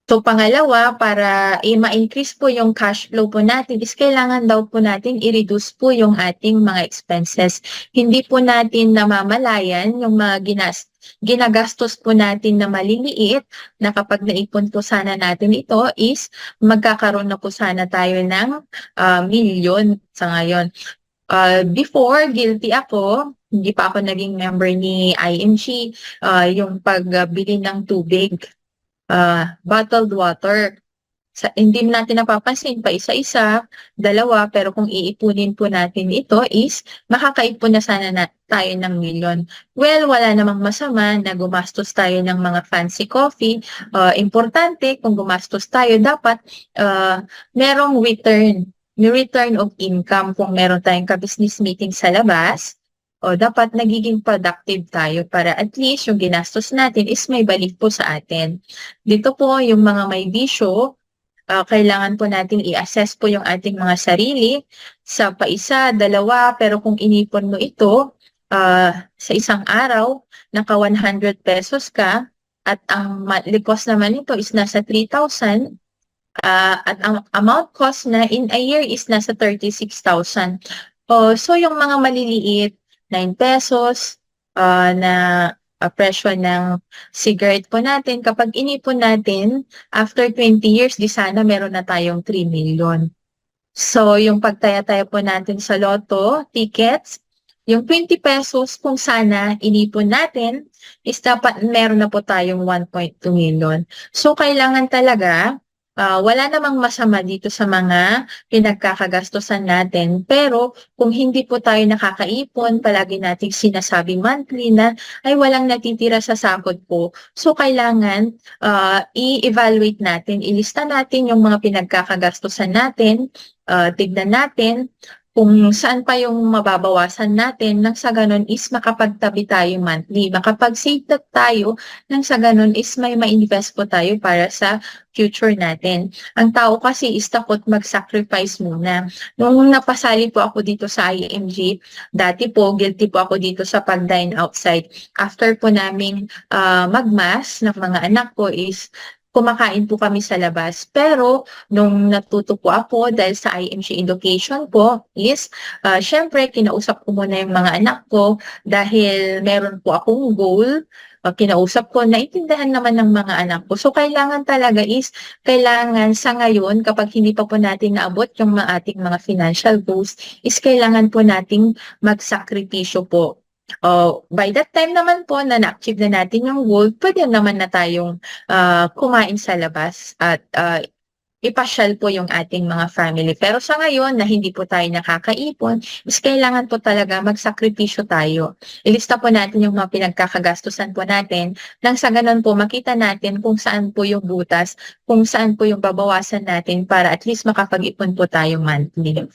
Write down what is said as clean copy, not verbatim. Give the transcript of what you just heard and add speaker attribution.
Speaker 1: So pangalawa, para ma-increase po yung cash flow po natin is kailangan daw po natin i-reduce po yung ating mga expenses. Hindi po natin namamalayan yung mga ginagastos po natin na maliliit na kapag naipon po sana natin ito is magkakaroon na po sana tayo ng milyon sa ngayon. Before, guilty ako. Hindi pa ako naging member ni IMG, yung pagbili ng tubig, bottled water. Hindi natin napapansin pa isa-isa, dalawa, pero kung iipunin po natin ito is makakaipon na sana tayo ng milyon. Well, wala namang masama na gumastos tayo ng mga fancy coffee. Importante kung gumastos tayo, dapat merong return of income kung meron tayong ka-business meeting sa labas. O dapat nagiging productive tayo para at least yung ginastos natin is may balik po sa atin. Dito po yung mga may bisyo, kailangan po nating i-assess po yung ating mga sarili sa paisa, dalawa, pero kung inipon mo ito sa isang araw, naka 100 pesos ka, at ang monthly cost naman nito is nasa 3,000, at ang amount cost na in a year is nasa 36,000. So yung mga maliliit, 9 pesos na presyo ng cigarette po natin, kapag inipon natin, after 20 years, di sana meron na tayong 3 million. So, yung pagtaya-taya po natin sa lotto, tickets, yung 20 pesos kung sana inipon natin, is dapat meron na po tayong 1.2 million. So, kailangan talaga, wala namang masama dito sa mga pinagkakagastusan natin. Pero kung hindi po tayo nakakaipon, palagi nating sinasabing monthly na ay walang natitira sa sahod ko. So kailangan i-evaluate natin, ilista natin yung mga pinagkakagastusan natin, tignan natin kung saan pa yung mababawasan natin nang sa ganun is makapagtabi tayo monthly, makapag-save tayo nang sa ganun is may ma-invest po tayo para sa future natin. Ang tao kasi is takot mag-sacrifice muna. Nung napasali po ako dito sa IMG, dati po guilty po ako dito sa pag-dine outside. After po naming magmas ng mga anak ko is kumakain po kami sa labas. Pero nung natuto po ako dahil sa IMG Education po is syempre kinausap ko muna yung mga anak ko dahil meron po akong goal. Kinausap ko, naintindihan naman ng mga anak ko. So kailangan talaga is, kailangan sa ngayon, kapag hindi pa po natin naabot yung ating mga financial goals, is kailangan po nating magsakripisyo po. By that time naman po na na-achieve na natin yung goal, pwede naman na tayong kumain sa labas at ipasyal po yung ating mga family. Pero sa ngayon na hindi po tayo nakakaipon, is kailangan po talaga magsakripisyo tayo. Ilista po natin yung mga pinagkakagastusan po natin nang sa ganun po makita natin kung saan po yung butas, kung saan po yung babawasan natin para at least makapag-ipon po tayo monthly.